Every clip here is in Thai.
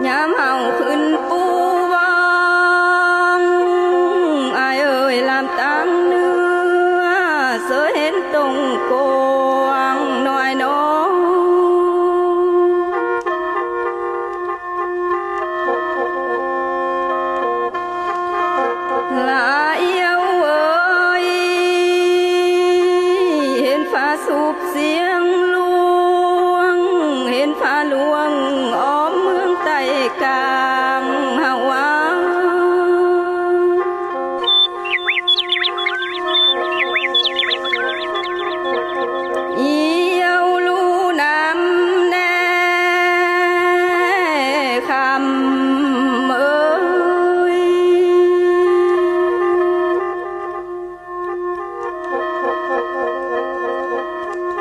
ยามเฮาขึ้นปูวังอายเอ่ยลำตังเนื้อเสยเห็นตรงโกวงน้อยน้องลาเอียวเอ่ยเห็นฟ้าสูบเสียงลวงเห็นฟ้าลวงอ้อมเมืองใต้กลางเฮาวาอีเยวลูน้ำแน่คำเอ่ย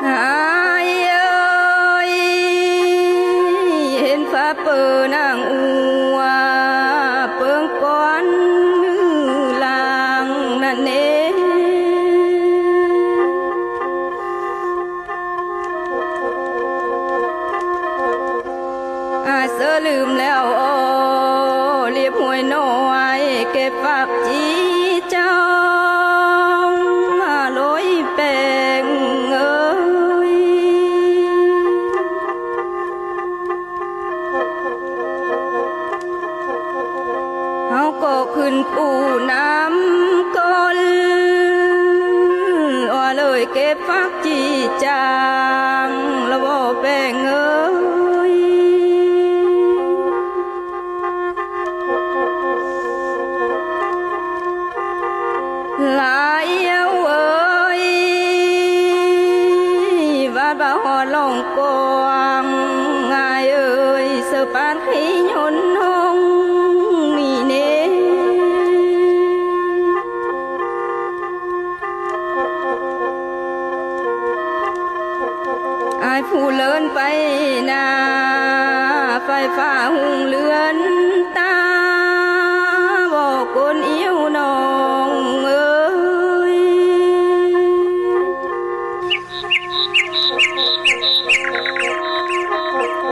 หายเอ่ยเห็นฟ้าเปิดนางอัวเปิงก้อนลางนั่นเองอาเสอลืมแล้วโอ้เรียบหวยน้อยเก็บฝากจีจองลอยแปงเอ้ยเฮาก็ขึ้นปูน้ำก้นว่าเลยเก็บฝากจีจางแล้วบ่แปงเอ้ยลาเอียวเอ่ยวาดบ่าหอดลงกวางง่ายเอ่ยเสือปานขี้ยนต์ห้องนี่เน่อายผู้เลินไปนาไฟฟ้าหุงเรือ